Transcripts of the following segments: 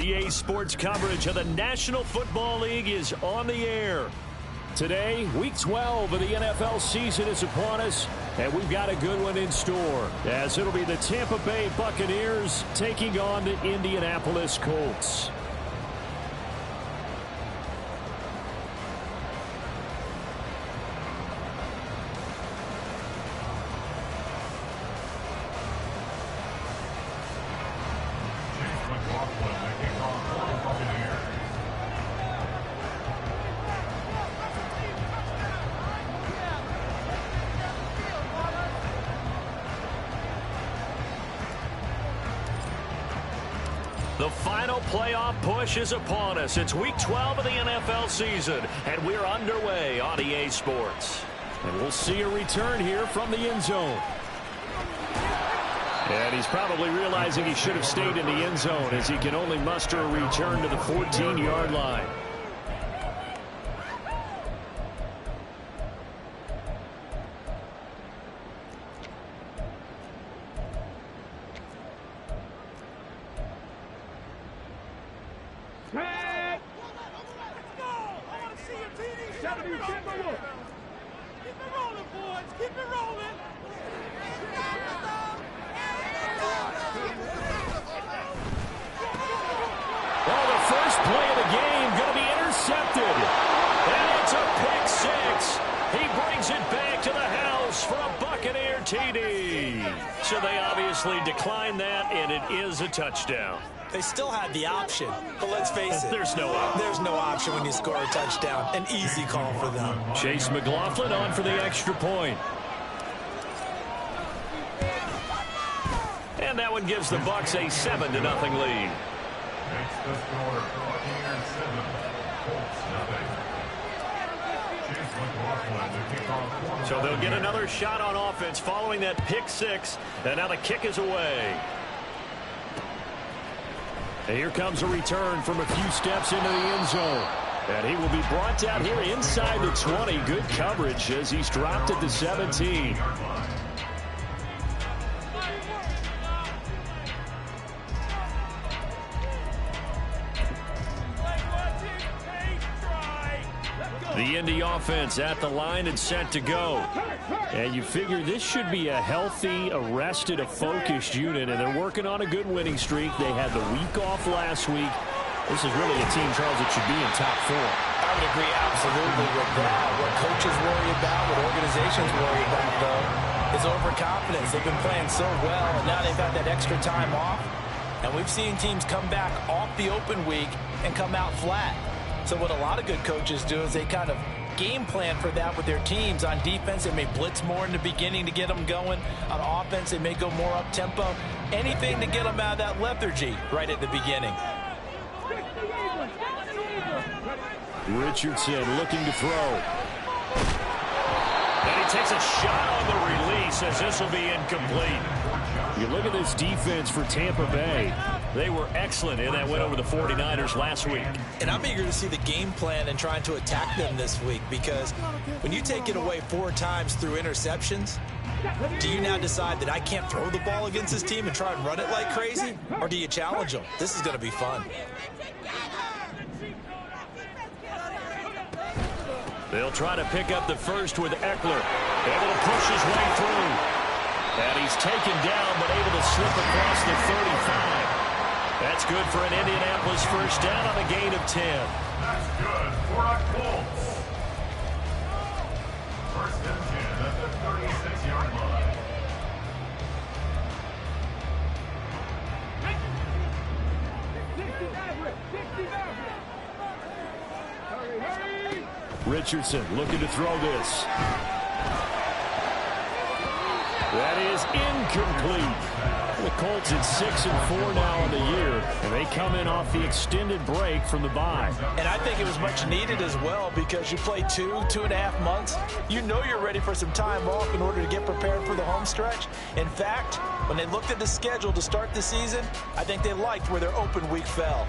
EA Sports coverage of the National Football League is on the air. Today, Week 12 of the NFL season is upon us, and we've got a good one in store, as it'll be the Tampa Bay Buccaneers taking on the Indianapolis Colts. The final playoff push is upon us. It's Week 12 of the NFL season, and we're underway on EA Sports. And we'll see a return here from the end zone. And he's probably realizing he should have stayed in the end zone, as he can only muster a return to the 14-yard line. So they obviously declined that, and it is a touchdown. They still had the option, but let's face it. There's no option. There's no option when you score a touchdown. An easy call for them. Chase McLaughlin on for the extra point. And that one gives the Bucs a 7-0 lead. Makes the score Buccaneers 7, Colts nothing. So they'll get another shot on offense following that pick six. And now the kick is away. And here comes a return from a few steps into the end zone. And he will be brought down here inside the 20. Good coverage as he's dropped at the 17. The Indy offense at the line and set to go. And you figure this should be a healthy, arrested, a focused unit, and they're working on a good winning streak. They had the week off last week. This is really a team, Charles, that should be in top 4. I would agree absolutely with that. What coaches worry about, what organizations worry about, though, is overconfidence. They've been playing so well, and now they've had that extra time off. And we've seen teams come back off the open week and come out flat. So what a lot of good coaches do is they kind of game plan for that with their teams. On defense, they may blitz more in the beginning to get them going. On offense, they may go more up-tempo. Anything to get them out of that lethargy right at the beginning. Richardson looking to throw. And he takes a shot on the release as this will be incomplete. You look at this defense for Tampa Bay. They were excellent in that win over the 49ers last week. And I'm eager to see the game plan and trying to attack them this week, because when you take it away 4 times through interceptions, do you now decide that I can't throw the ball against this team and try and run it like crazy? Or do you challenge them? This is going to be fun. They'll try to pick up the first with Eckler. Able to push his way through. And he's taken down, but able to slip across the 35. That's good for an Indianapolis first down on a gain of 10. That's good for a Colts. First and 10 at the 36-yard line. Richardson looking to throw this. That is incomplete. The Colts at 6-4 now on the year, and they come in off the extended break from the bye. And I think it was much needed as well, because you play 2.5 months. You know you're ready for some time off in order to get prepared for the home stretch. In fact, when they looked at the schedule to start the season, I think they liked where their open week fell.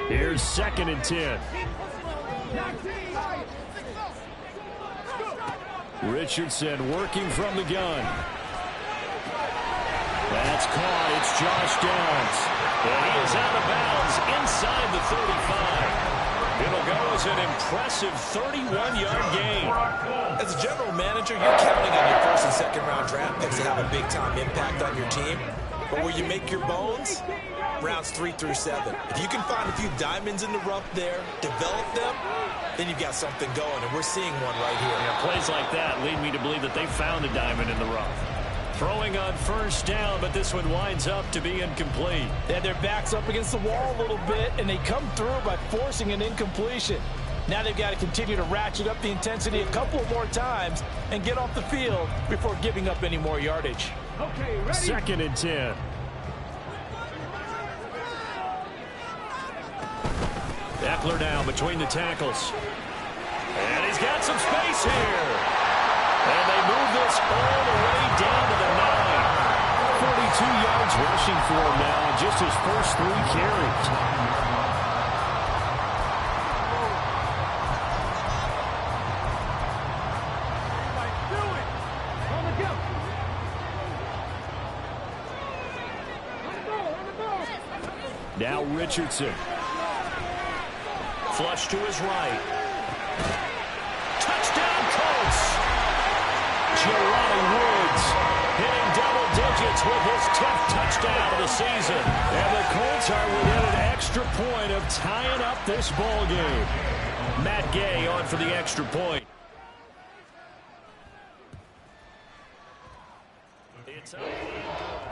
Here's 2nd and 10. Richardson working from the gun. That's caught. It's Josh Downs. And he is out of bounds inside the 35. It'll go as an impressive 31-yard gain. As a general manager, you're counting on your first and second round draft picks to have a big-time impact on your team. But where you make your bones, rounds 3 through 7. If you can find a few diamonds in the rough there, develop them, then you've got something going, and we're seeing one right here. Yeah, plays like that lead me to believe that they found a diamond in the rough. Throwing on first down, but this one winds up to be incomplete. They had their backs up against the wall a little bit, and they come through by forcing an incompletion. Now they've got to continue to ratchet up the intensity a couple of more times and get off the field before giving up any more yardage. Okay, ready? 2nd and 10. Eckler down between the tackles. And he's got some space here. And they move this all the way down to the 9. 42 yards rushing for him now, just his first 3 carries. Now Richardson. Flush to his right. Touchdown Colts. Jelani Woods hitting double digits with his 10th touchdown of the season. And the Colts are within an extra point of tying up this ball game. Matt Gay on for the extra point. It's up.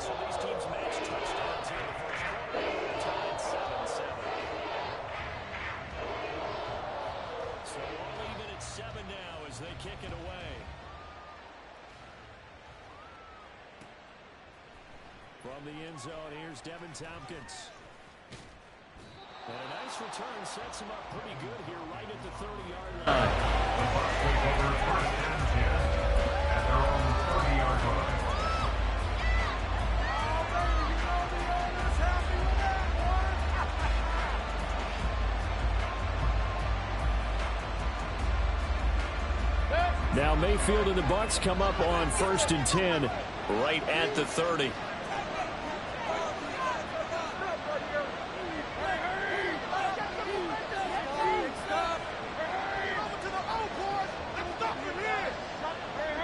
So these teams match touchdowns here in the first quarter. Tied 7-7. So all even at 7 now as they kick it away. From the end zone, here's Devin Tompkins. And a nice return sets him up pretty good here right at the 30-yard line. The Bucs take over 1st and 10 at their own 30-yard line. Now Mayfield and the Bucs come up on 1st and 10 right at the 30.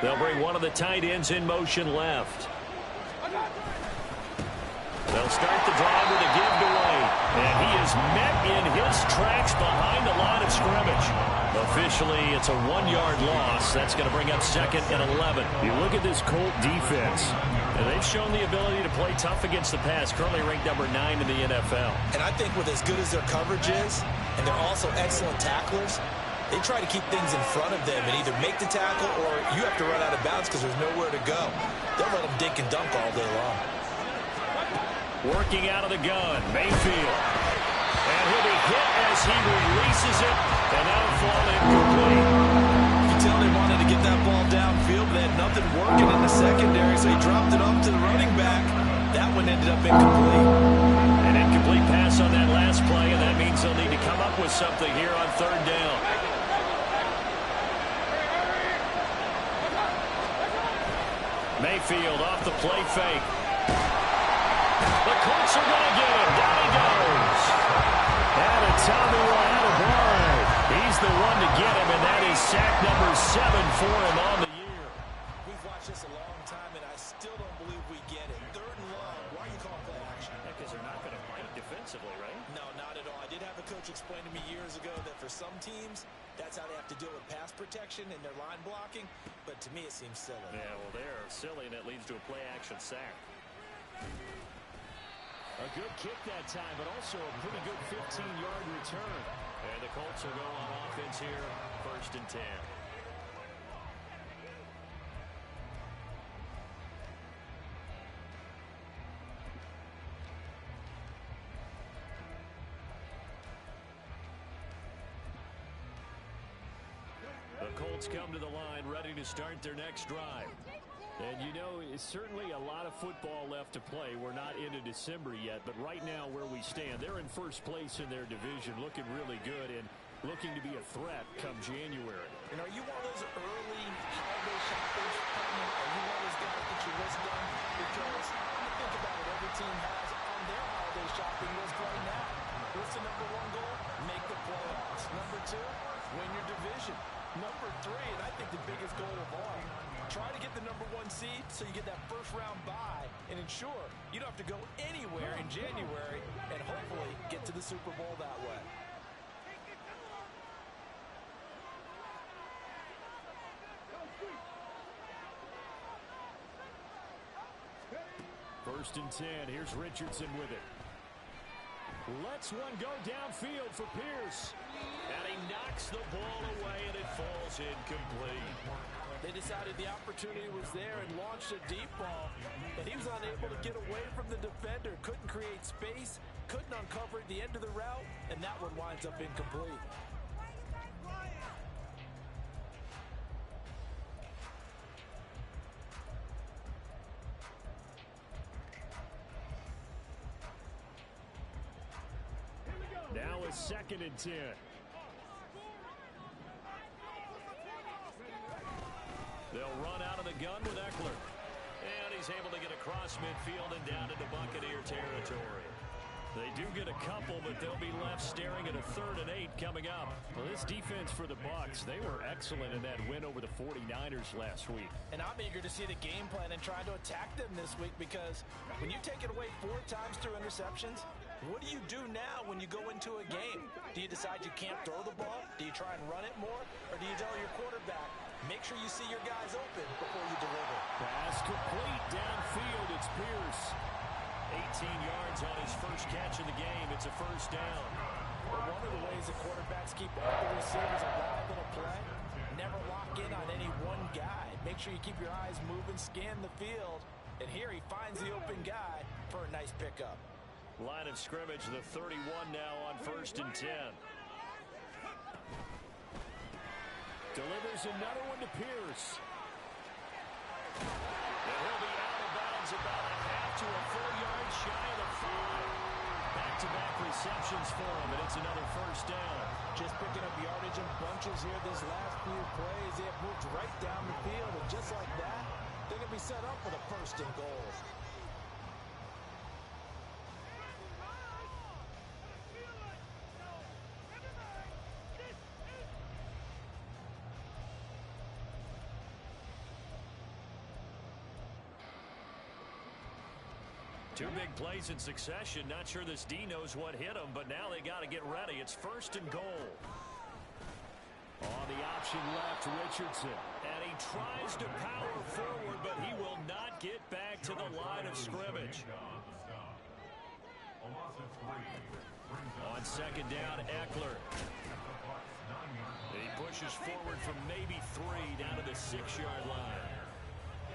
They'll bring one of the tight ends in motion left. They'll start the drive with a give away. And he is met in his tracks behind the line of scrimmage. Officially, it's a 1-yard loss. That's going to bring up 2nd and 11. You look at this Colt defense, and they've shown the ability to play tough against the pass, currently ranked number 9 in the NFL. And I think with as good as their coverage is, and they're also excellent tacklers, they try to keep things in front of them and either make the tackle or you have to run out of bounds because there's nowhere to go. They'll let them dink and dunk all day long. Working out of the gun, Mayfield. And he'll be hit as he releases it, and that'll fall incomplete. You can tell they wanted to get that ball downfield, but they had nothing working in the secondary, so he dropped it off to the running back. That one ended up incomplete. An incomplete pass on that last play, and that means they'll need to come up with something here on 3rd down. Mayfield off the play fake. The Colts are going to get him. Down he goes. And a Tommy Wyatt. He's the one to get him, and that is sack number 7 for him on the year. We've watched this a long time, and I still don't believe we get it. 3rd and long. Why are you calling play action? Because they're not going to fight defensively, right? No, not at all. I did have a coach explain to me years ago that for some teams, that's how they have to deal with pass protection and their line blocking. But to me, it seems silly. Yeah, well, they're silly, and it leads to a play-action sack. A good kick that time, but also a pretty good 15-yard return. And the Colts will go on offense here, 1st and 10. The Colts come to the line, ready to start their next drive. And you know, it's certainly a lot of football left to play. We're not into December yet, but right now where we stand, they're in 1st place in their division, looking really good and looking to be a threat come January. And are you one of those early holiday shoppers? Are you one of those guys that you list on? Because think about it, every team has on their holiday shopping list right now. What's the number one goal? Make the playoffs. Number two, win your division. Number three, and I think the biggest goal of all, try to get the number one seed so you get that first round bye and ensure you don't have to go anywhere in January and hopefully get to the Super Bowl that way. First and 10. Here's Richardson with it. Lets one go downfield for Pierce. And he knocks the ball away, and it falls incomplete. They decided the opportunity was there and launched a deep ball, but he was unable to get away from the defender. Couldn't create space, couldn't uncover at the end of the route, and that one winds up incomplete. Now a 2nd and 10. They'll run out of the gun with Eckler. And he's able to get across midfield and down into Buccaneer territory. They do get a couple, but they'll be left staring at a 3rd and 8 coming up. Well, this defense for the Bucs, they were excellent in that win over the 49ers last week. And I'm eager to see the game plan and trying to attack them this week, because when you take it away 4 times through interceptions, what do you do now when you go into a game? Do you decide you can't throw the ball? Do you try and run it more? Or do you tell your quarterback, make sure you see your guys open before you deliver? Pass complete downfield. It's Pierce. 18 yards on his first catch of the game. It's a first down. Well, one of the ways that quarterbacks keep all the receivers alive in a play, never lock in on any one guy. Make sure you keep your eyes moving, scan the field. And here he finds the open guy for a nice pickup. Line of scrimmage, the 31 now on 1st and 10. Delivers another one to Pierce. And he'll be out of bounds about a half to a full yard shy of the 5. Back-to-back receptions for him, and it's another first down. Just picking up yardage in bunches here these last few plays. They have moved right down the field, and just like that, they're going to be set up for the 1st and goal. Two big plays in succession. Not sure this D knows what hit him, but now they got to get ready. It's 1st and goal. On the option left, Richardson. And he tries to power forward, but he will not get back to the line of scrimmage. On 2nd down, Eckler. He pushes forward from maybe 3 down to the 6-yard line.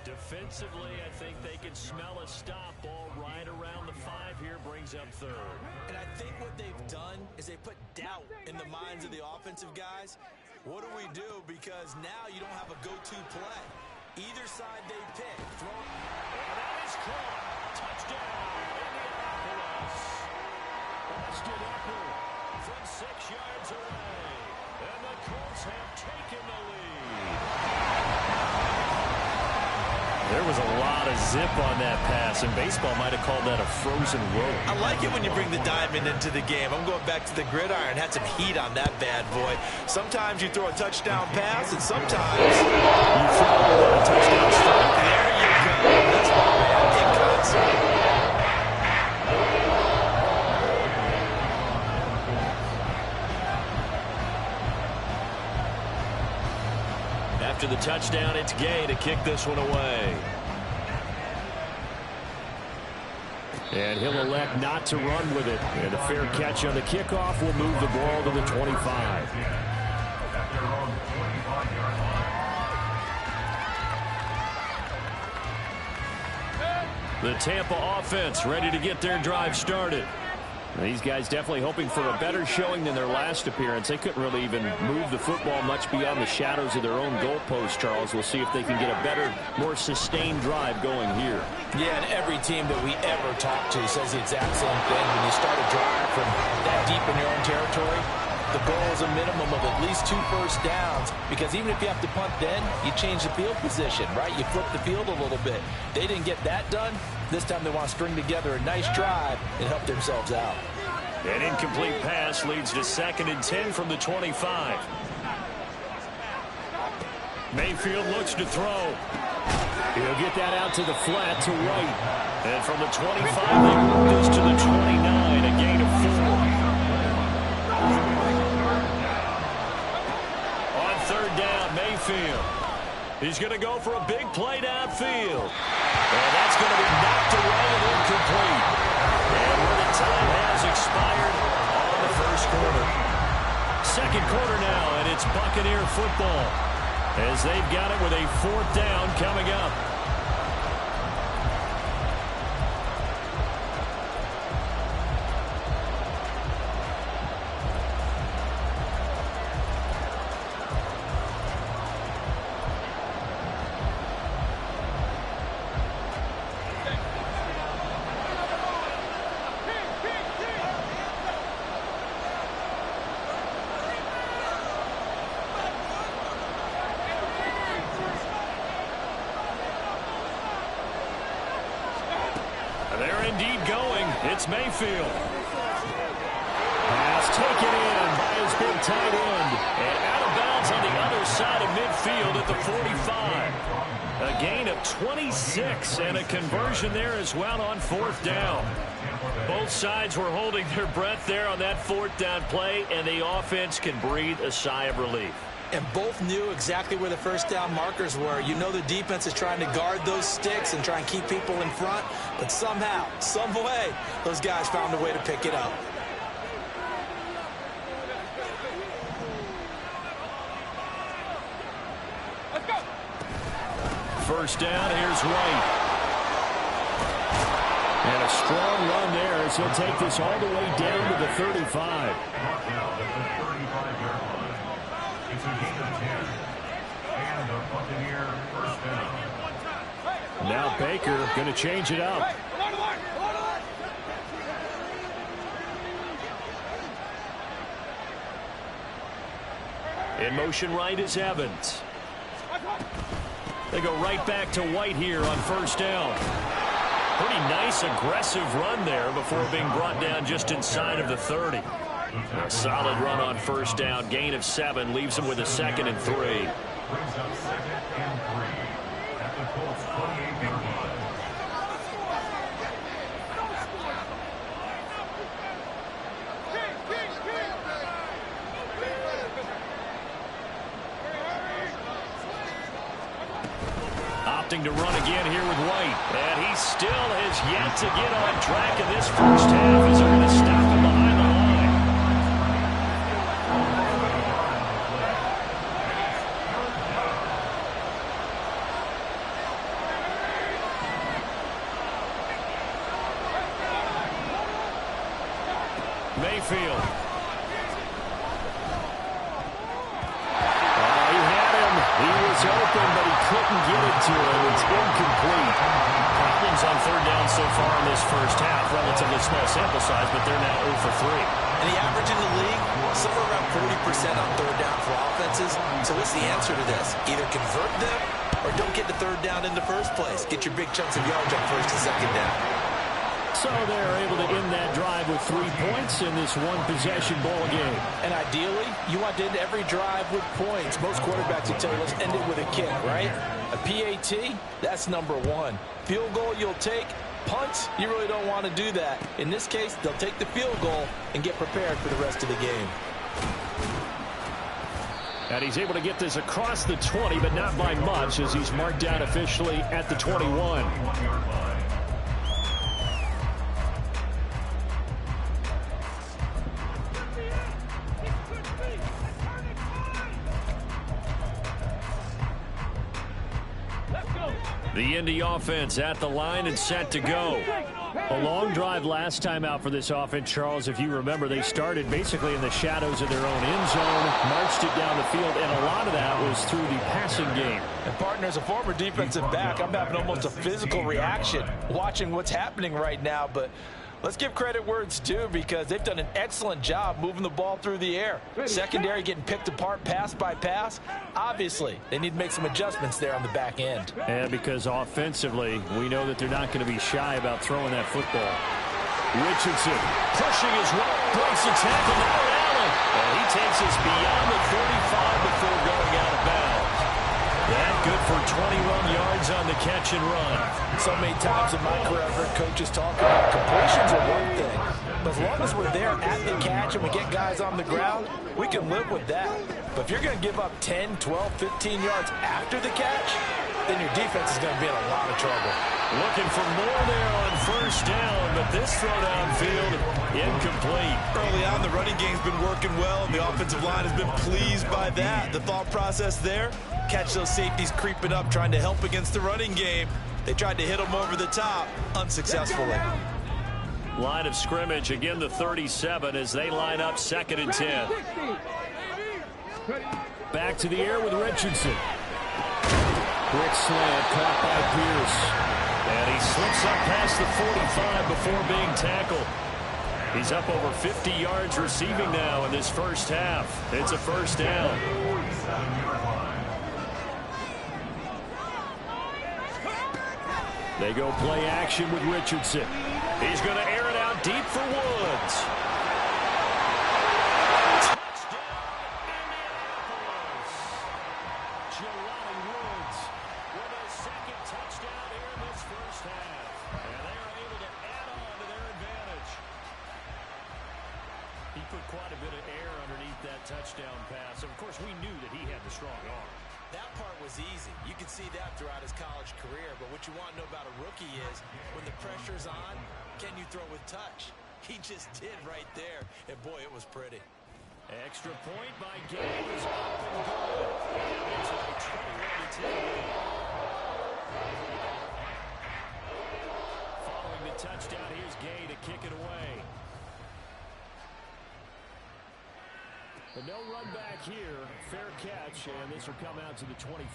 Defensively, I think they can smell a stop ball right around the 5 here, brings up 3rd. And I think what they've done is they put doubt in the minds of the offensive guys. What do we do? Because now you don't have a go-to play. Either side they pick. Throw it. And that is caught. Touchdown, Indianapolis. Austin Eckler from 6 yards away. And the Colts have taken the lead. There was a lot of zip on that pass, and baseball might have called that a frozen rope. I like it when you bring the diamond into the game. I'm going back to the gridiron. Had some heat on that bad boy. Sometimes you throw a touchdown pass, and sometimes you throw a touchdown strike. There you go. That's my man in concert. After the touchdown, it's Gay to kick this one away. And he'll elect not to run with it. And a fair catch on the kickoff will move the ball to the 25. The Tampa offense ready to get their drive started. These guys definitely hoping for a better showing than their last appearance. They couldn't really even move the football much beyond the shadows of their own goalpost, Charles. We'll see if they can get a better, more sustained drive going here. Yeah, and every team that we ever talk to says the exact same thing. When you start a drive from that deep in your own territory, the goal is a minimum of at least 2 first downs, because even if you have to punt then, you change the field position, right? You flip the field a little bit. They didn't get that done. This time they want to string together a nice drive and help themselves out. An incomplete pass leads to 2nd and 10 from the 25. Mayfield looks to throw. He'll get that out to the flat to White. And from the 25, they move this to the 29, a gain of 4. On 3rd down, Mayfield. He's going to go for a big play downfield. And that's going to be knocked away and incomplete. And where the time has expired on the 1st quarter. 2nd quarter now, and it's Buccaneer football, as they've got it with a 4th down coming up. They're indeed going. It's Mayfield. Pass taken in by his big tight end. And out of bounds on the other side of midfield at the 45. A gain of 26 and a conversion there as well on 4th down. Both sides were holding their breath there on that 4th down play, and the offense can breathe a sigh of relief. And both knew exactly where the 1st down markers were. You know the defense is trying to guard those sticks and try and keep people in front. But somehow, some way, those guys found a way to pick it up. Let's go. 1st down, here's White. And a strong run there as he'll take this all the way down to the 35. It's a gain of 10. And a Buccaneer 1st down. Now Baker going to change it up. In motion right is Evans. They go right back to White here on 1st down. Pretty nice aggressive run there before being brought down just inside of the 30. A solid run on 1st down. Gain of 7 leaves him with a 2nd and 3. Brings up 2nd and 3 at the Colts 28-yard line. Opting to run again here with White. And he still has yet to get on track in this 1st half as they're going to stop him behind the line. Mayfield. He had him. He was open, but he couldn't get it to him. It's incomplete. Problems on 3rd down so far in this 1st half. Relatively small sample size, but they're now 0 for 3. And the average in the league, somewhere around 40% on 3rd down for offenses. So what's the answer to this? Either convert them or don't get the 3rd down in the first place. Get your big chunks of yards on 1st and 2nd down. So they're able to end that drive with 3 points in this one-possession ball game. And ideally, you want to end every drive with points. Most quarterbacks will tell you, let's end it with a kick, right? A PAT, that's number 1. Field goal you'll take. Punts, you really don't want to do that. In this case, they'll take the field goal and get prepared for the rest of the game. And he's able to get this across the 20, but not by much, as he's marked down officially at the 21. The Indy offense at the line and set to go. A long drive last time out for this offense, Charles. If you remember, they started basically in the shadows of their own end zone, marched it down the field, and a lot of that was through the passing game. And, partner, as a former defensive back, I'm having almost a physical reaction watching what's happening right now. But Let's give credit where it's due because they've done an excellent job moving the ball through the air. Secondary getting picked apart pass by pass. Obviously, they need to make some adjustments there on the back end. And because offensively, we know that they're not going to be shy about throwing that football. Richardson pushing his way, breaks the tackle, now Allen. And he takes us beyond the 35 before going out of bounds. That good for 21 yards on the catch and run. So many times in my career, I've heard coaches talk about completions are one thing. But as long as we're there at the catch and we get guys on the ground, we can live with that. But if you're going to give up 10, 12, 15 yards after the catch, then your defense is going to be in a lot of trouble. Looking for more there on first down, but this throw downfield, incomplete. Early on, the running game's been working well, and the offensive line has been pleased by that. The thought process there, catch those safeties creeping up, trying to help against the running game. They tried to hit them over the top, unsuccessfully. Line of scrimmage, again the 37 as they line up 2nd and 10. Back to the air with Richardson. Quick slant caught by Pierce. And he slips up past the 45 before being tackled. He's up over 50 yards receiving now in this first half. It's a first down. They go play action with Richardson. He's going to air it out deep for Woods. Quite a bit of air underneath that touchdown pass. Of course, we knew that he had the strong arm. That part was easy. You could see that throughout his college career. But what you want to know about a rookie is when the pressure's on, can you throw with touch? He just did right there. And, boy, it was pretty. Extra point by Gay is up and good. It's a 21-10 lead. Following the touchdown, here's Gay to kick it away. But no run back here. Fair catch, and this will come out to the 25.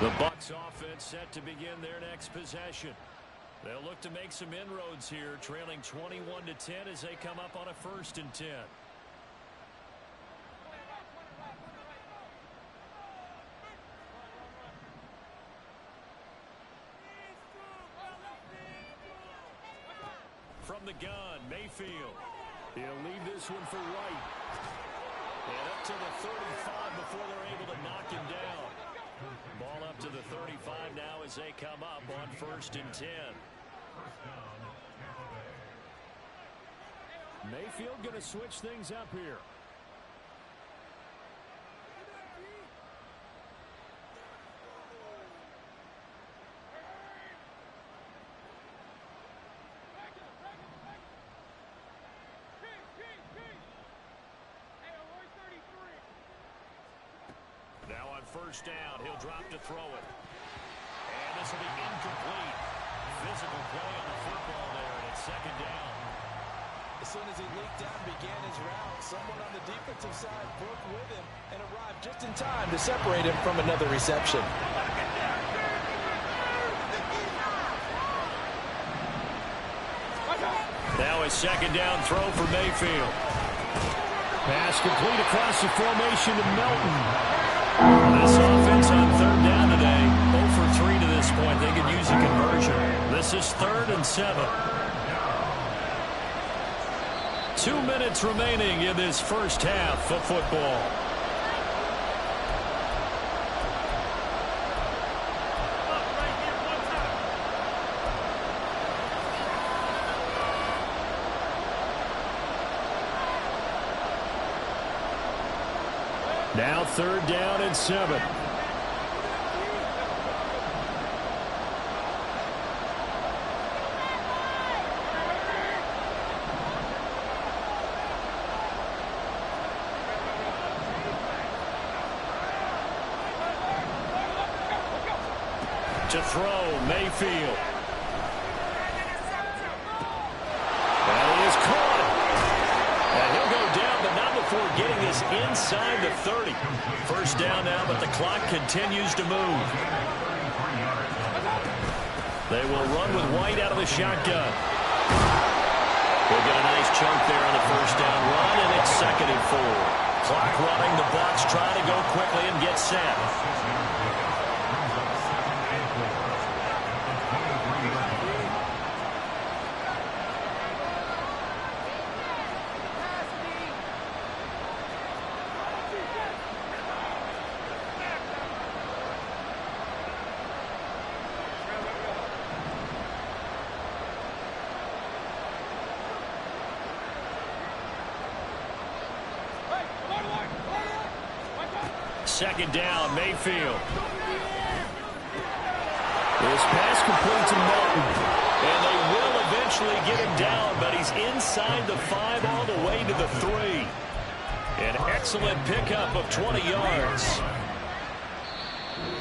The Bucs offense set to begin their next possession. They'll look to make some inroads here, trailing 21-10 as they come up on a 1st and 10. From the gun, Mayfield. He'll leave this one for Wright. And up to the 35 before they're able to knock him down. Ball up to the 35 now as they come up on 1st and 10. Mayfield going to switch things up here. Now on 1st down, he'll drop to throw it. And this will be incomplete. Physical play on the football there, and it's 2nd down. As soon as he leaked down, began his route, someone on the defensive side broke with him and arrived just in time to separate him from another reception. Now a 2nd down throw for Mayfield. Pass complete across the formation to Melton. This offense on 3rd down today, 0 for 3 to this point. They could use a conversion. This is 3rd and 7. 2 minutes remaining in this first half of football. Now 3rd down and 7. To throw, Mayfield. And he is caught. And he'll go down, but not before is inside the 30. First down now, but the clock continues to move. They will run with White out of the shotgun. They'll get a nice chunk there on the first down run, and it's 2nd and 4. Clock running. The Bucs try to go quickly and get set. Second down, Mayfield. This pass complete to Melton. And they will eventually get him down, but he's inside the 5 all the way to the 3. An excellent pickup of 20 yards.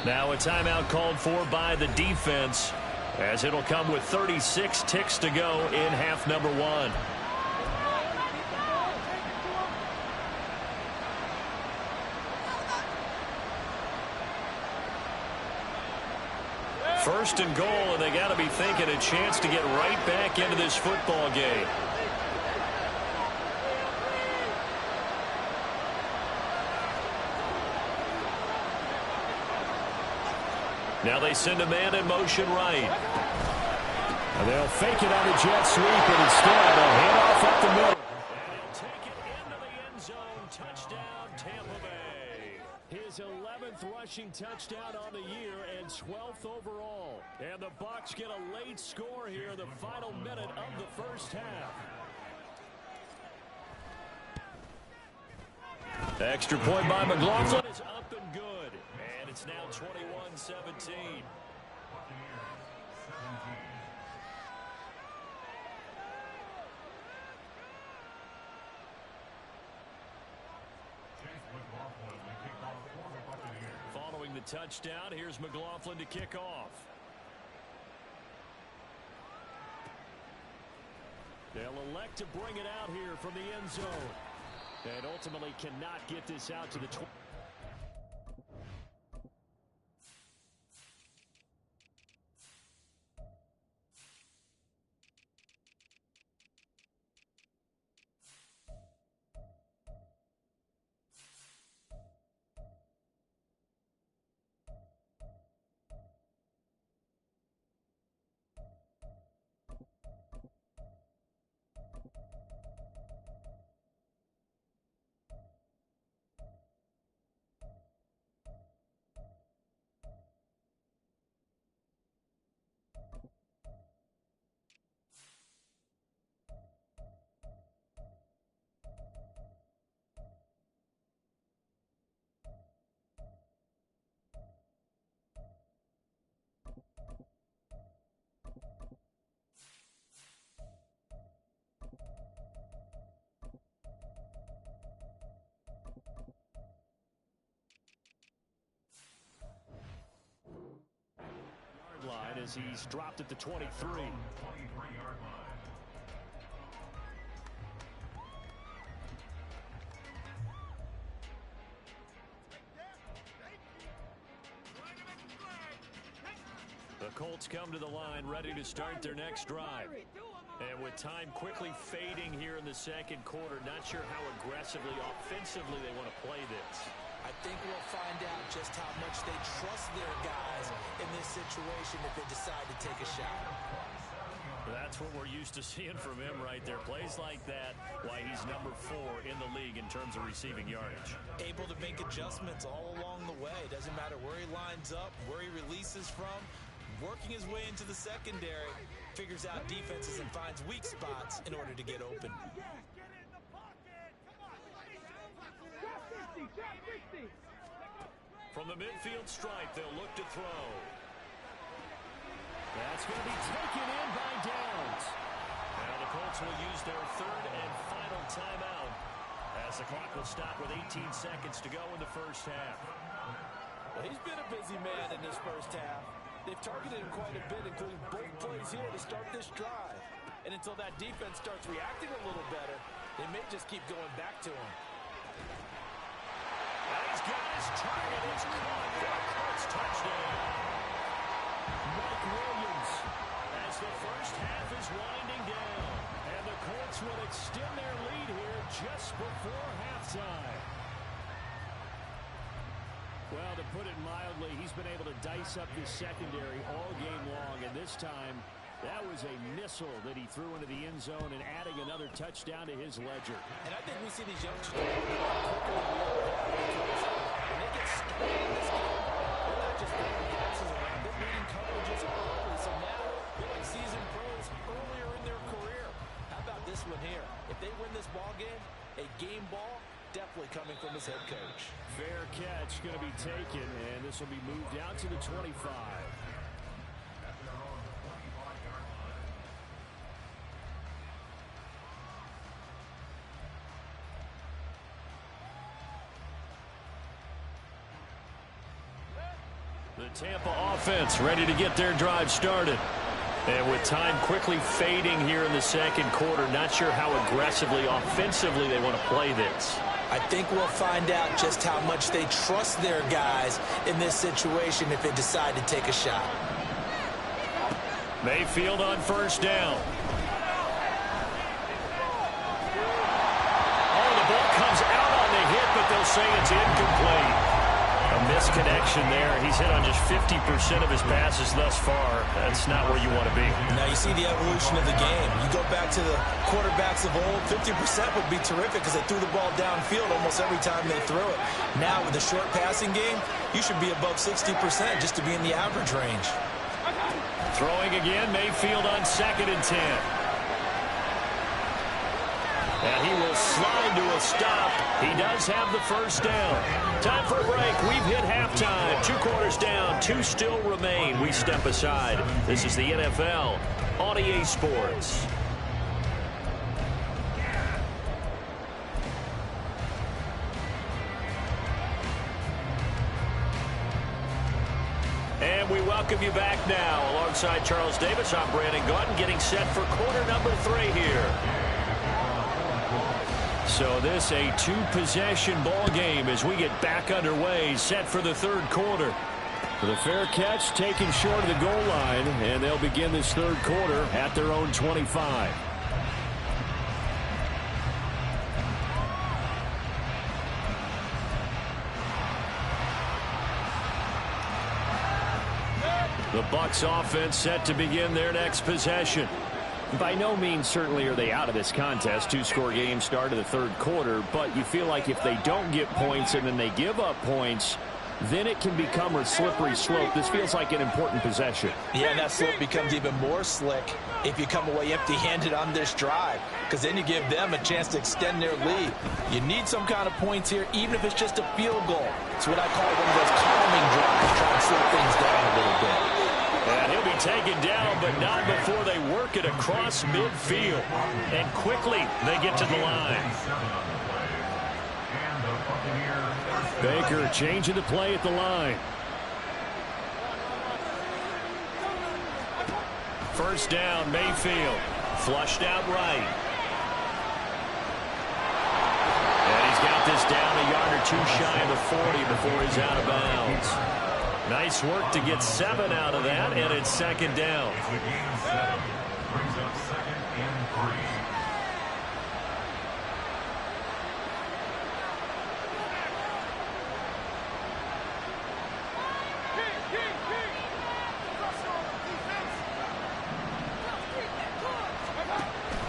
Now a timeout called for by the defense, as it'll come with 36 ticks to go in half number 1. First and goal, and they got to be thinking a chance to get right back into this football game. Now they send a man in motion right. And they'll fake it on the jet sweep, and instead a handoff up the middle. And he'll take it into the end zone. Touchdown, Tampa Bay. His 11th rushing touchdown on the year and 12th overall. And the Bucs get a late score here in the final minute of the first half. Extra point by McLaughlin is up and good. And it's now 21-17. Following the touchdown, here's McLaughlin to kick off. They'll elect to bring it out here from the end zone. And ultimately cannot get this out to the 20. Line as he's dropped at the 23. The Colts come to the line ready to start their next drive. And with time quickly fading here in the second quarter, not sure how aggressively, offensively they want to play this. I think we'll find out just how much they trust their guys in this situation if they decide to take a shot. That's what we're used to seeing from him right there. Plays like that, why he's number 4 in the league in terms of receiving yardage. Able to make adjustments all along the way. Doesn't matter where he lines up, where he releases from. Working his way into the secondary, figures out defenses and finds weak spots in order to get open. From the midfield stripe, they'll look to throw. That's going to be taken in by Downs. Now the Colts will use their 3rd and final timeout as the clock will stop with 18 seconds to go in the first half. Well, he's been a busy man in this first half. They've targeted him quite a bit, including both plays here to start this drive. And until that defense starts reacting a little better, they may just keep going back to him. got his target. It's caught for a Colts touchdown. Mike Williams as the first half is winding down. And the Colts will extend their lead here just before halftime. Well, to put it mildly, he's been able to dice up the secondary all game long, and this time that was a missile that he threw into the end zone and adding another touchdown to his ledger. And I think we see these youngsters when they get started in this game, they're not just throwing passes around, they're reading coverages early. So now they're like seasoned pros earlier in their career. How about this one here? If they win this ball game, a game ball, definitely coming from his head coach. Fair catch going to be taken, and this will be moved out to the 25. The Tampa offense ready to get their drive started. And with time quickly fading here in the second quarter, not sure how aggressively, offensively they want to play this. I think we'll find out just how much they trust their guys in this situation if they decide to take a shot. Mayfield on first down. Oh, the ball comes out on the hit, but they'll say it's incomplete. A misconnection there. He's hit on just 50% of his passes thus far. That's not where you want to be. Now you see the evolution of the game. You go back to the quarterbacks of old, 50% would be terrific because they threw the ball downfield almost every time they threw it. Now with the short passing game, you should be above 60% just to be in the average range. Throwing again, Mayfield on 2nd and 10. And he will slide to a stop. He does have the first down. Time for a break. We've hit halftime. 2 quarters down. 2 still remain. We step aside. This is the NFL on EA Sports. And we welcome you back now. Alongside Charles Davis, I'm Brandon Gaudin, getting set for quarter number 3 here. So this a 2-possession ball game as we get back underway, set for the 3rd quarter. The fair catch taken short of the goal line, and they'll begin this 3rd quarter at their own 25. The Bucs offense set to begin their next possession. By no means certainly are they out of this contest. 2-score game start of the 3rd quarter, but you feel like if they don't get points and then they give up points, then it can become a slippery slope. This feels like an important possession. Yeah, and that slope becomes even more slick if you come away empty-handed on this drive, because then you give them a chance to extend their lead. You need some kind of points here, even if it's just a field goal. It's what I call one of those calming drives, try and slow things down a little bit. And he'll be taken down, but not before they work it across midfield. And quickly, they get to the line. Baker changing the play at the line. First down, Mayfield. Flushed out right. And he's got this down a yard or 2 shy of the 40 before he's out of bounds. Nice work to get 7 out of that, and it's 2nd down. Brings up 2nd and 3.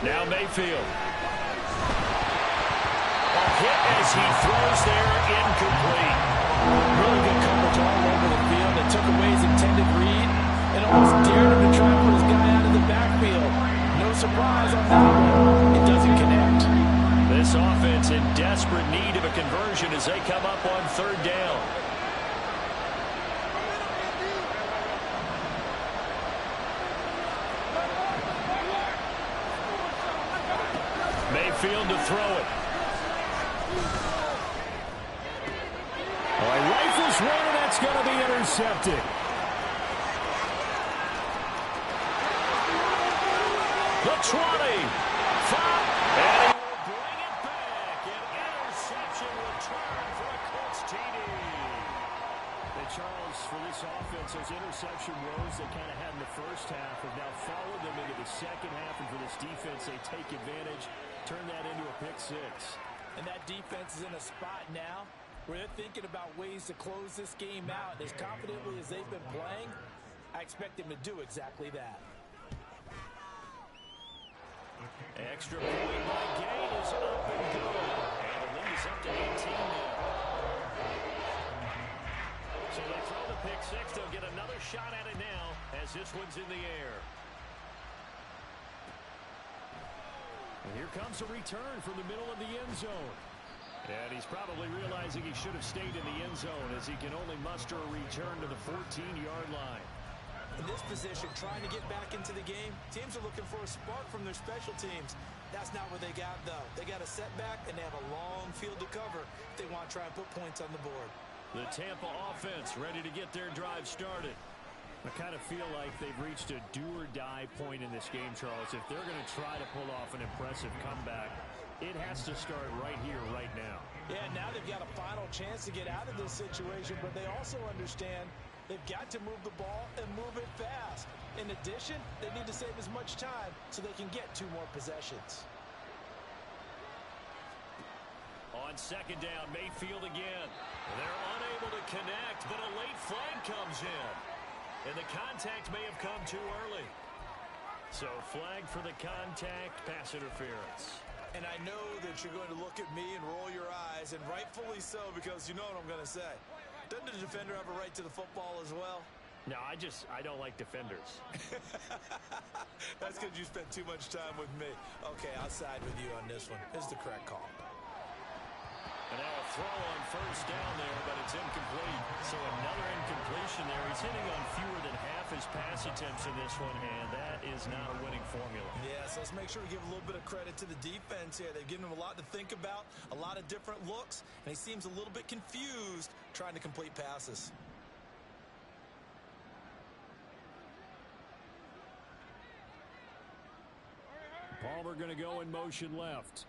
Now Mayfield. A hit as he throws there, incomplete. Really good coverage all over the field. It took away his intended read and almost dared him to try and put his guy out of the backfield. No surprise on that one. It doesn't connect. This offense in desperate need of a conversion as they come up on 3rd down. Mayfield to throw it. Rifles one, and that's going to be intercepted. The 20. 5. And he will bring it back. An interception return for a Colts TD. Charles, for this offense, those interception woes they kind of had in the first half have now followed them into the second half. And for this defense, they take advantage, turn that into a pick six. And that defense is in a spot now where they're thinking about ways to close this game out. As confidently as they've been playing, I expect them to do exactly that. Extra point by Gain is up and good. And the lead is up to 18 now. So they throw the pick six. They'll get another shot at it now as this one's in the air. And here comes a return from the middle of the end zone. And he's probably realizing he should have stayed in the end zone as he can only muster a return to the 14-yard line. In this position, trying to get back into the game, teams are looking for a spark from their special teams. That's not what they got, though. They got a setback, and they have a long field to cover if they want to try and put points on the board. The Tampa offense ready to get their drive started. I kind of feel like they've reached a do-or-die point in this game, Charles. If they're going to try to pull off an impressive comeback, it has to start right here, right now. Yeah, now they've got a final chance to get out of this situation, but they also understand they've got to move the ball and move it fast. In addition, they need to save as much time so they can get 2 more possessions. On second down, Mayfield again. They're unable to connect, but a late flag comes in. And the contact may have come too early. So flag for the contact, pass interference. And I know that you're going to look at me and roll your eyes, and rightfully so, because you know what I'm going to say. Doesn't the defender have a right to the football as well? No, I don't like defenders. That's because you spent too much time with me. Okay, I'll side with you on this one. This is the correct call. And now a throw on first down there, but it's incomplete. So another incompletion there. He's hitting on fewer than half his pass attempts in this one, and that is not a winning formula. Yeah, so let's make sure we give a little bit of credit to the defense here. They've given him a lot to think about, a lot of different looks, and he seems a little bit confused trying to complete passes. Palmer going to go in motion left.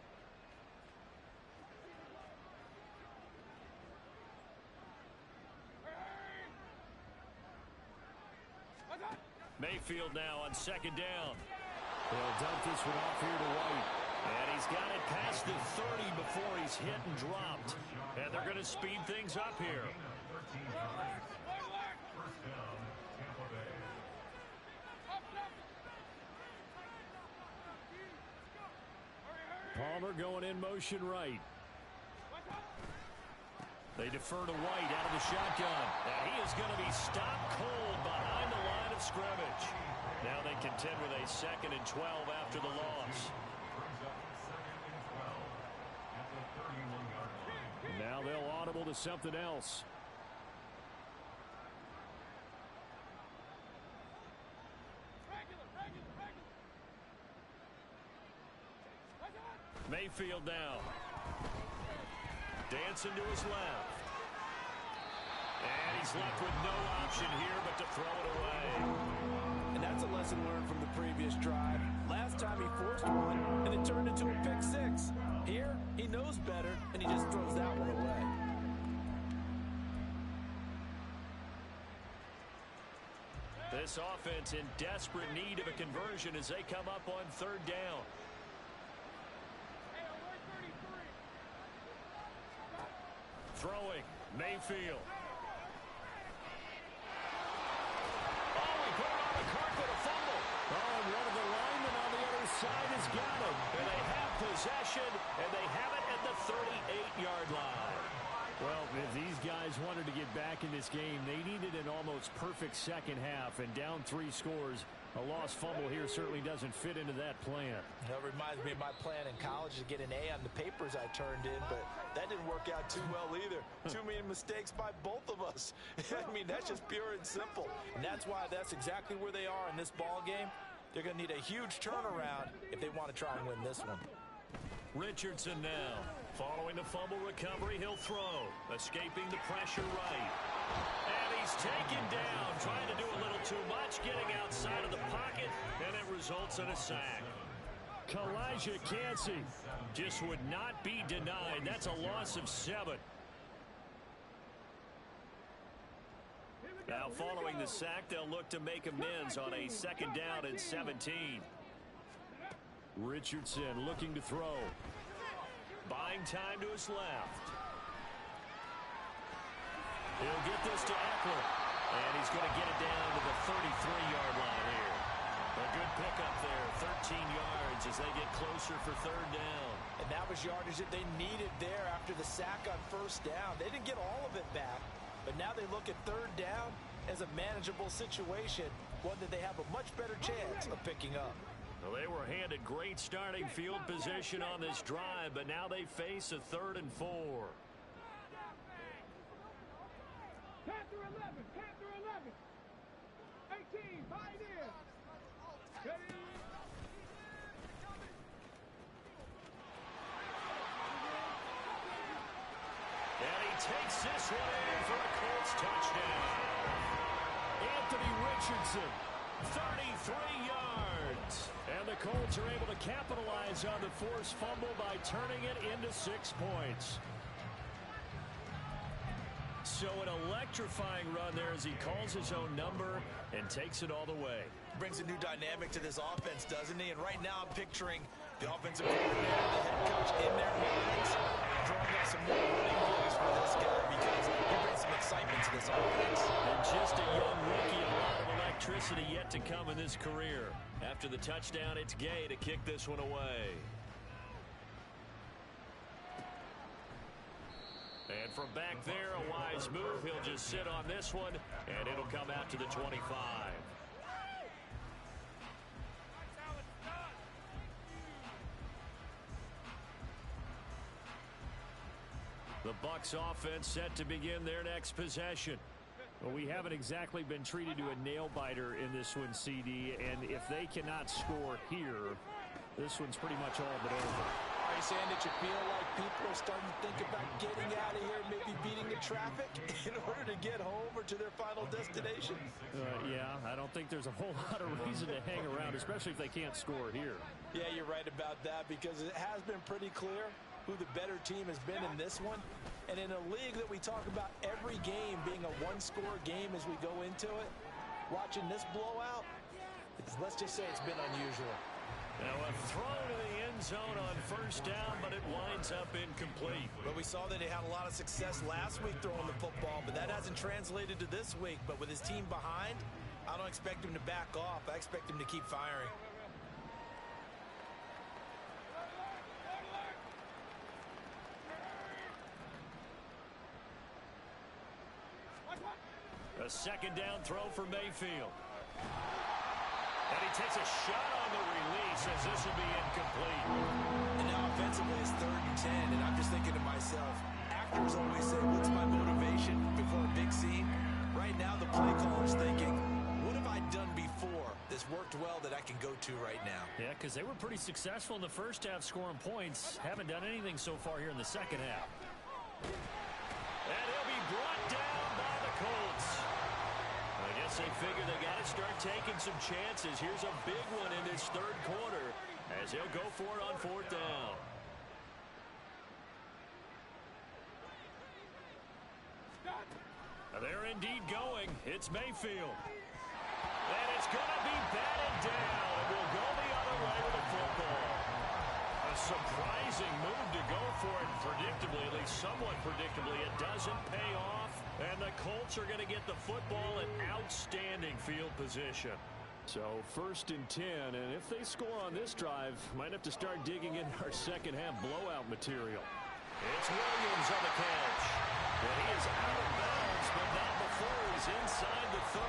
Mayfield now on second down. They'll dump this one off here to White. And he's got it past the 30 before he's hit and dropped. And they're going to speed things up here. Palmer going in motion right. They defer to White out of the shotgun. And he is going to be stopped cold behind the line of scrimmage. Now they contend with a 2nd and 12 after the loss. Now they'll audible to something else. Mayfield now. Dancing to his left. And he's left with no option here but to throw it away. And that's a lesson learned from the previous drive. Last time he forced one, and it turned into a pick six. Here, he knows better, and he just throws that one away. This offense in desperate need of a conversion as they come up on 3rd down. Throwing, Mayfield. Oh, he put it on the carpet, a fumble. Oh, and one of the linemen on the other side has got him. And they have possession, and they have it at the 38-yard line. Well, if these guys wanted to get back in this game, they needed an almost perfect second half, and down 3 scores. A lost fumble here certainly doesn't fit into that plan. That reminds me of my plan in college to get an A on the papers I turned in, but that didn't work out too well either. Too many mistakes by both of us. I mean, that's just pure and simple. And that's why that's exactly where they are in this ball game. They're going to need a huge turnaround if they want to try and win this one. Richardson now. Following the fumble recovery, he'll throw. Escaping the pressure right. And he's taken down, trying to do a little too much, getting outside of the pocket, and it results in a sack. Kalijah Kancey just would not be denied. That's a loss of 7. Now following the sack, they'll look to make amends on a 2nd down and 17. Richardson looking to throw. Buying time to his left. He'll get this to Eckler. And he's going to get it down to the 33-yard line here. A good pickup there, 13 yards as they get closer for 3rd down. And that was yardage that they needed there after the sack on 1st down. They didn't get all of it back, but now they look at 3rd down as a manageable situation, one that they have a much better chance of picking up. Well, they were handed great starting field position on this drive, but now they face a 3rd and 4. Panther 11, Panther 11. 18, right in. Ready? And he takes this one in for a Colts touchdown. Anthony Richardson, 33 yards. And the Colts are able to capitalize on the forced fumble by turning it into 6 points. So an electrifying run there as he calls his own number and takes it all the way. Brings a new dynamic to this offense, doesn't he? And right now I'm picturing the offensive coordinator, the head coach in their minds, drawing up some more running plays for this guy because he brings some excitement to this offense. And just a young rookie, a lot of electricity yet to come in this career. After the touchdown, it's Gay to kick this one away. And from back there, a wise move. He'll just sit on this one, and it'll come out to the 25. The Bucs offense set to begin their next possession. Well, we haven't exactly been treated to a nail-biter in this one, CD, and if they cannot score here, this one's pretty much all but over. Are you saying that you feel like people are starting to think about getting out of here, maybe beating the traffic in order to get home or to their final destination? Yeah, I don't think there's a whole lot of reason to hang around, especially if they can't score here. Yeah, you're right about that because it has been pretty clear who the better team has been in this one. And in a league that we talk about every game being a one-score game as we go into it, watching this blowout, let's just say it's been unusual. Now a throw to the end zone on 1st down, but it winds up incomplete. But we saw that they had a lot of success last week throwing the football, but that hasn't translated to this week. But with his team behind, I don't expect him to back off. I expect him to keep firing. A 2nd down throw for Mayfield. And he takes a shot on the release as this will be incomplete. And now offensively it's 3rd and 10, and I'm just thinking to myself, actors always say, what's my motivation before a big scene? Right now the play caller's thinking, what have I done before that's worked well that I can go to right now? Yeah, because they were pretty successful in the 1st half scoring points. Haven't done anything so far here in the 2nd half. And he'll be brought down by the Colts. I guess they figure they got to start taking some chances. Here's a big one in this 3rd quarter as he'll go for it on 4th down. They're indeed going. It's Mayfield. And it's going to be batted down. It will go the other way with the football. A surprising move to go for it predictably, at least somewhat predictably. It doesn't pay off, and the Colts are going to get the football in outstanding field position. So 1st and 10, and if they score on this drive, might have to start digging in our 2nd half blowout material. It's Williams on the catch. And he is out of bounds, but not before he's inside the 30.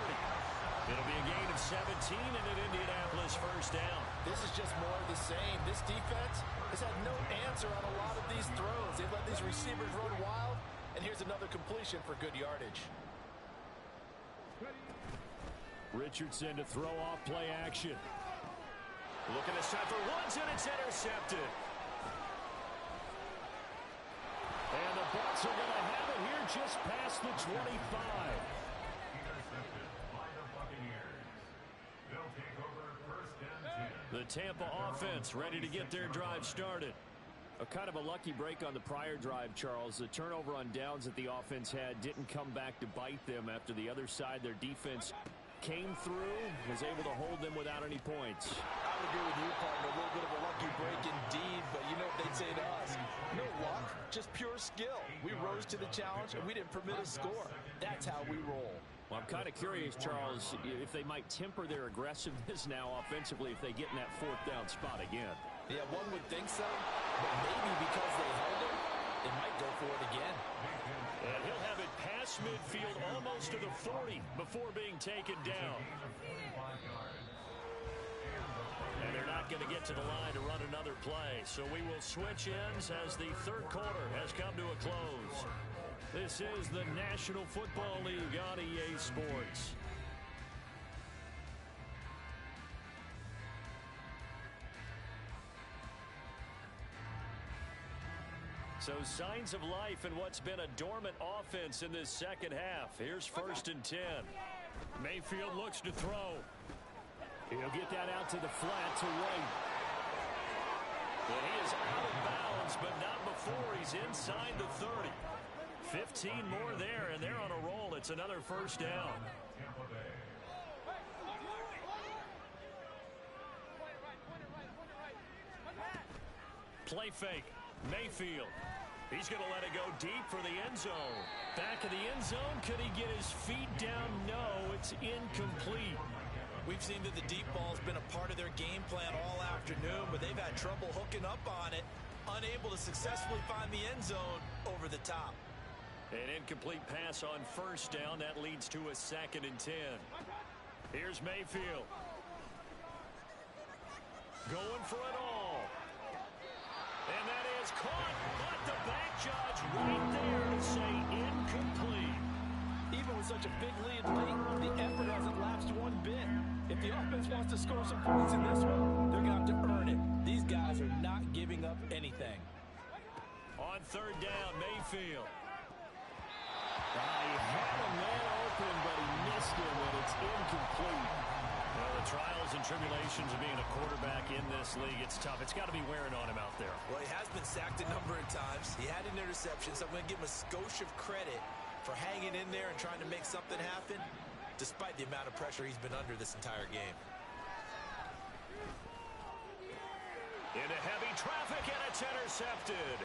It'll be a gain of 17 and an Indianapolis 1st down. This is just more of the same. This defense has had no answer on a lot of these throws. They've let these receivers run wild, and here's another completion for good yardage. Richardson to throw off play action. Looking to set for Woods, and it's intercepted. And the Bucs are going to have it here just past the 25. Intercepted by the Buccaneers. They'll take over 1st and 10. The Tampa offense ready to get their drive started. A kind of a lucky break on the prior drive, Charles. The turnover on downs that the offense had didn't come back to bite them after the other side. Their defense came through, was able to hold them without any points. I would agree with you, partner. A little bit of a lucky break indeed, but you know what they'd say to us? No luck, just pure skill. We rose to the challenge, and we didn't permit a score. That's how we roll. Well, I'm kind of curious, Charles, if they might temper their aggressiveness now offensively if they get in that fourth down spot again. Yeah, one would think so, but maybe because they held him, they might go for it again. And he'll have it past midfield almost to the 40 before being taken down. And they're not going to get to the line to run another play. So we will switch ends as the third quarter has come to a close. This is the National Football League on EA Sports. So signs of life in what's been a dormant offense in this second half. Here's 1st and 10. Mayfield looks to throw. He'll get that out to the flat to White. And he is out of bounds, but not before he's inside the 30. 15 more there, and they're on a roll. It's another first down. Play fake. Mayfield. He's going to let it go deep for the end zone. Back of the end zone. Could he get his feet down? No, it's incomplete. We've seen that the deep ball's been a part of their game plan all afternoon, but they've had trouble hooking up on it, unable to successfully find the end zone over the top. An incomplete pass on first down. That leads to a 2nd and 10. Here's Mayfield. Going for it all. And that is caught, but the back judge right there to say incomplete. Even with such a big lead late, the effort hasn't lapsed one bit. If the offense wants to score some points in this one, they're going to have to earn it. These guys are not giving up anything. On 3rd down, Mayfield. He had a man open, but he missed him, and it's incomplete. Well, the trials and tribulations of being a quarterback in this league, it's tough. It's got to be wearing on him out there. Well, he has been sacked a number of times. He had an interception, so I'm going to give him a skosh of credit for hanging in there and trying to make something happen, despite the amount of pressure he's been under this entire game. Into heavy traffic, and it's intercepted.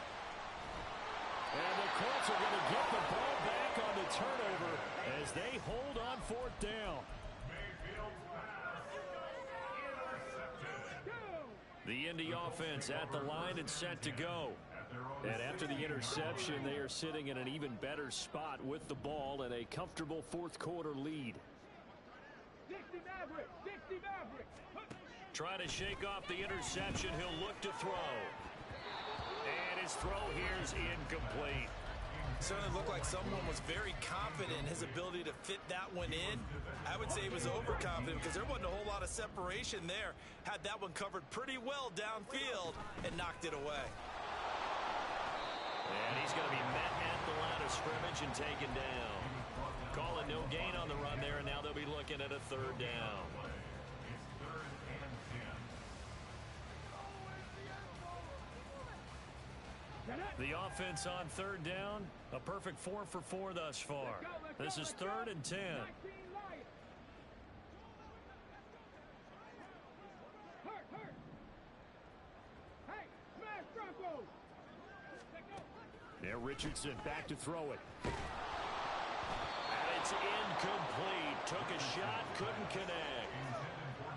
And the Colts are going to get the ball back on the turnover as they hold on 4th down. The Indy offense at the line and set to go. And after the interception, they are sitting in an even better spot with the ball and a comfortable 4th quarter lead. 60 Mavericks, 60 Mavericks. Trying to shake off the interception, he'll look to throw. And his throw here is incomplete. Certainly looked like someone was very confident in his ability to fit that one in. I would say he was overconfident because there wasn't a whole lot of separation there. Had that one covered pretty well downfield and knocked it away. And he's going to be met at the line of scrimmage and taken down. Calling no gain on the run there, and now they'll be looking at a 3rd down. The offense on 3rd down, a perfect 4 for 4 thus far. This is 3rd and 10. Hey, smash Broncos. Now Richardson back to throw it. And it's incomplete. Took a shot, couldn't connect.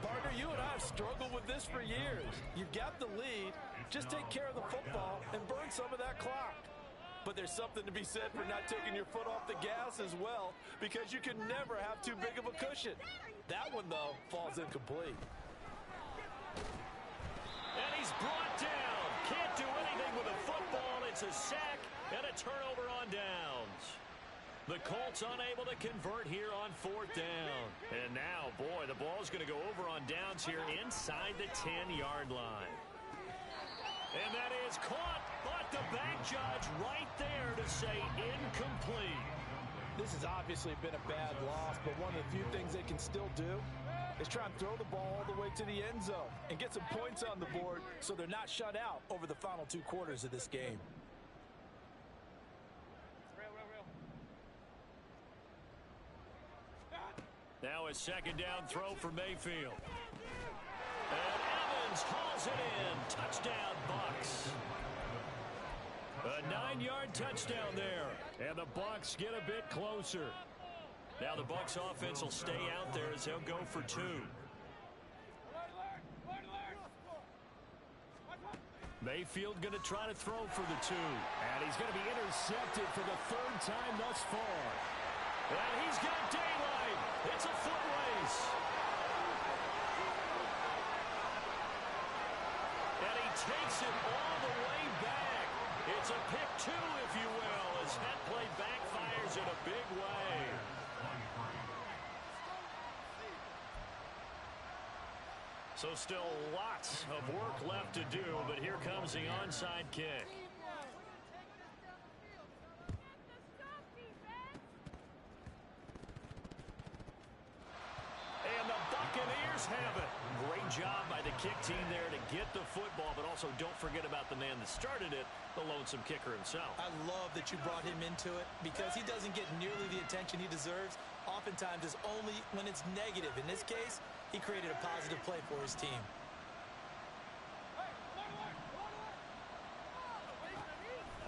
Partner, you and I have struggled with this for years. You've got the lead. Just take care of the football and burn some of that clock. But there's something to be said for not taking your foot off the gas as well, because you can never have too big of a cushion. That one, though, falls incomplete. And he's brought down. Can't do anything with a football. It's a sack and a turnover on downs. The Colts unable to convert here on 4th down. And now, boy, the ball's going to go over on downs here inside the 10-yard line. And that is caught, but the back judge right there to say incomplete. This has obviously been a bad loss, but one of the few things they can still do is try and throw the ball all the way to the end zone and get some points on the board so they're not shut out over the final 2 quarters of this game. Now a second down throw for Mayfield. And Evans hauls it in. Touchdown, Bucs. A 9-yard touchdown there. And the Bucs get a bit closer. Now the Bucs offense will stay out there as they'll go for 2. Mayfield going to try to throw for the 2. And he's going to be intercepted for the 3rd time thus far. And he's got daylight. It's a foot race. And he takes it all the way back. It's a pick 2, if you will, as that play backfires in a big way. So still lots of work left to do, but here comes the onside kick. And the Buccaneers have it. Great job by the kick team there to get the football, but also don't forget about the man that started it, the lonesome kicker himself. I love that you brought him into it because he doesn't get nearly the attention he deserves. Oftentimes it's only when it's negative. In this case, he created a positive play for his team.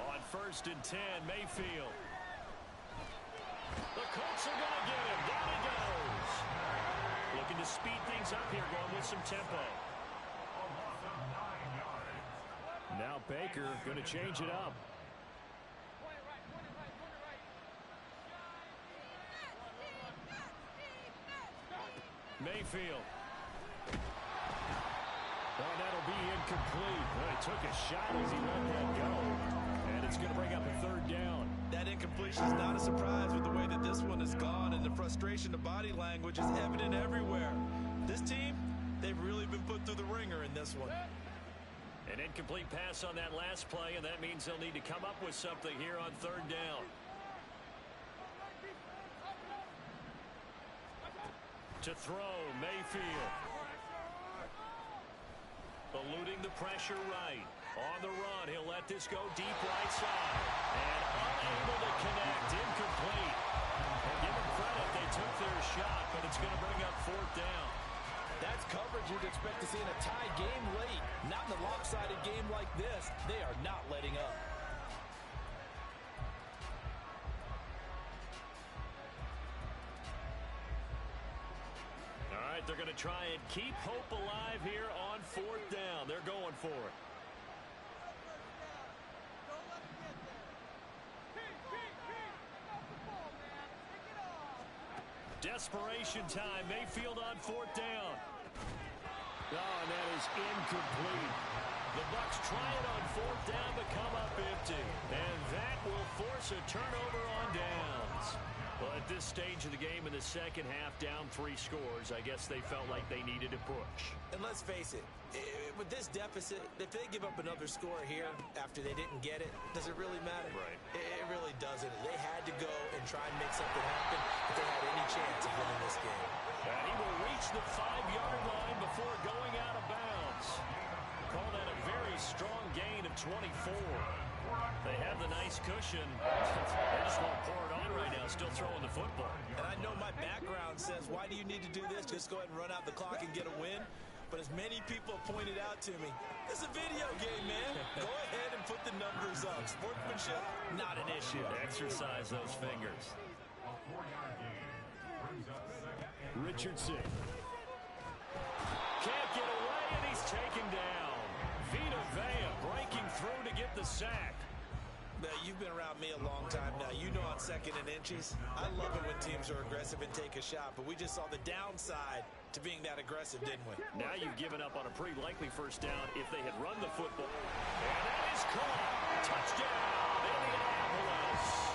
On 1st and 10, Mayfield. The Colts are going to get him. Down he goes. Looking to speed things up here, going with some tempo. Now Baker going to change it up. Mayfield. Oh, that'll be incomplete. Well, he took a shot as he let that go. And it's going to bring up a 3rd down. That incompletion is not a surprise with the way that this one has gone, and the frustration, the body language is evident everywhere. This team, they've really been put through the ringer in this one. An incomplete pass on that last play, and that means they'll need to come up with something here on 3rd down. To throw, Mayfield. Eluding the pressure right. On the run, he'll let this go deep right side. And unable to connect, incomplete. And give them credit, they took their shot, but it's going to bring up 4th down. That's coverage you'd expect to see in a tie game late. Not in a lopsided game like this. They are not letting up. All right, they're going to try and keep hope alive here on 4th down. They're going for it. Desperation time. Mayfield on 4th down. Oh, and that is incomplete. The Bucs try it on 4th down but come up empty. And that will force a turnover on downs. Well, at this stage of the game in the second half, down 3 scores, I guess they felt like they needed a push. And let's face it, with this deficit, if they give up another score here after they didn't get it, does it really matter? Right. It really doesn't. They had to go and try and make something happen if they had any chance of winning this game. And he will reach the 5-yard line before going out of bounds. Call that a very strong gain of 24. They have the nice cushion. They just won't pour it on right now, still throwing the football. And I know my background says, why do you need to do this? Just go ahead and run out the clock and get a win. But as many people pointed out to me, this is a video game, man. Go ahead and put the numbers up. Sportsmanship, not an issue. Exercise those fingers. A 4-yard gain brings up 2nd and Richardson. Can't get away, and he's taken down. Vita Vea breaking through to get the sack. Now, you've been around me a long time now. You know on 2nd and inches, I love it when teams are aggressive and take a shot, but we just saw the downside to being that aggressive, didn't we? Now you've given up on a pretty likely 1st down if they had run the football. And that is caught. Touchdown, Indianapolis.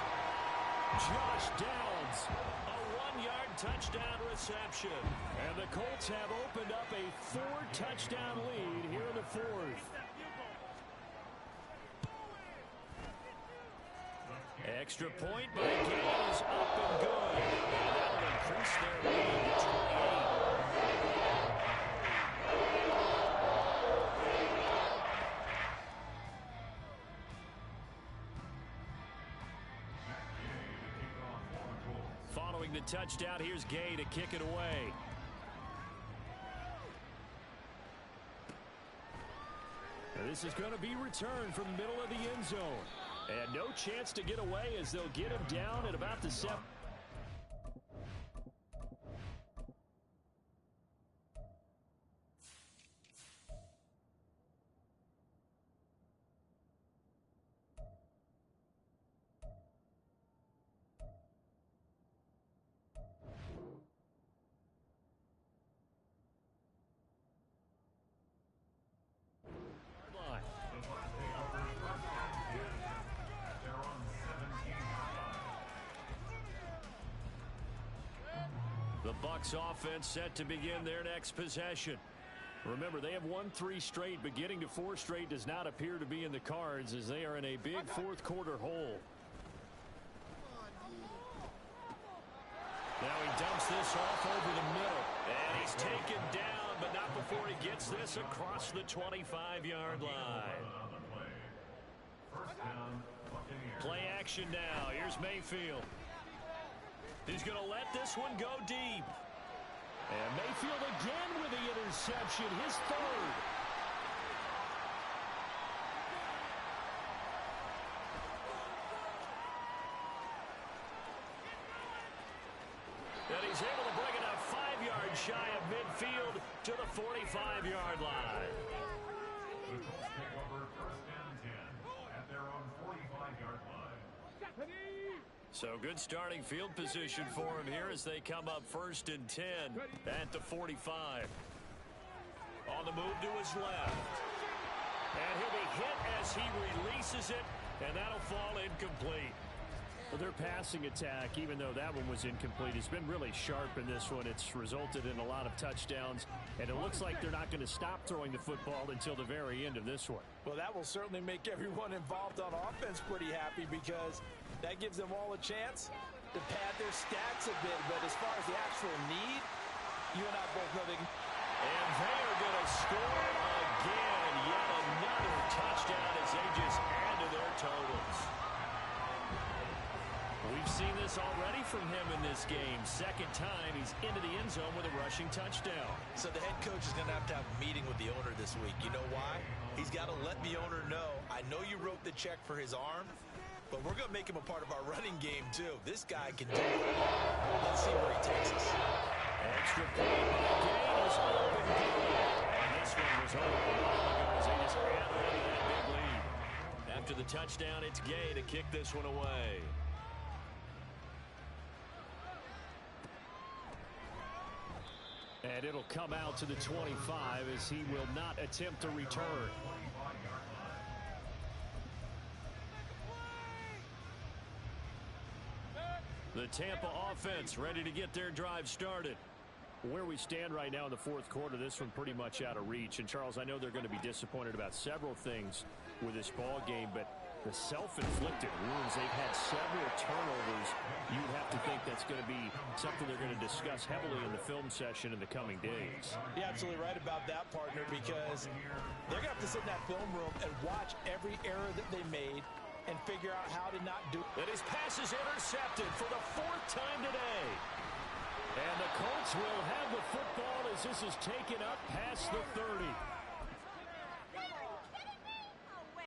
Josh Downs, a 1-yard touchdown reception. And the Colts have opened up a 4-touchdown lead here in the 4th. Extra point by Gale is up and good. And that will increase their lead to 28. following the touchdown. Here's Gay to kick it away. And this is going to be returned from the middle of the end zone. And no chance to get away as they'll get him down at about the 7. The Bucs offense set to begin their next possession. Remember, they have won 3 straight, but getting to 4 straight does not appear to be in the cards as they are in a big fourth quarter hole. Now he dumps this off over the middle, and he's taken down, but not before he gets this across the 25-yard line. First down, Buccaneers. Play action now. Here's Mayfield. He's going to let this one go deep. And Mayfield again with the interception, his 3rd. And he's able to bring it up 5 yards shy of midfield to the 45-yard line. The Colts take over first down 10 at their own 45-yard line. So good starting field position for him here as they come up 1st and 10 at the 45. On the move to his left. And he'll be hit as he releases it, and that'll fall incomplete. Well, their passing attack, even though that one was incomplete, has been really sharp in this one. It's resulted in a lot of touchdowns, and it looks like they're not going to stop throwing the football until the very end of this one. Well, that will certainly make everyone involved on offense pretty happy because that gives them all a chance to pad their stats a bit. But as far as the actual need, you and I both know they can. And they are going to score again. Yet another touchdown as they just add to their totals. We've seen this already from him in this game. 2nd time he's into the end zone with a rushing touchdown. So the head coach is going to have a meeting with the owner this week. You know why? He's got to let the owner know, I know you wrote the check for his arm, but we're going to make him a part of our running game too. This guy can do it. Let's see where he takes us. Extra point by Gay is open goal. And this one was over a while ago as they just ran away with that big lead. After the touchdown, it's Gay to kick this one away. And it'll come out to the 25 as he will not attempt to return. The Tampa offense ready to get their drive started. Where we stand right now in the 4th quarter, this one pretty much out of reach. And, Charles, I know they're going to be disappointed about several things with this ball game, but the self-inflicted wounds, they've had several turnovers. You'd have to think that's going to be something they're going to discuss heavily in the film session in the coming days. You're absolutely right about that, partner, because they're going to have to sit in that film room and watch every error that they made and figure out how to not do it. And his pass is intercepted for the 4th time today. And the Colts will have the football as this is taken up past the 30.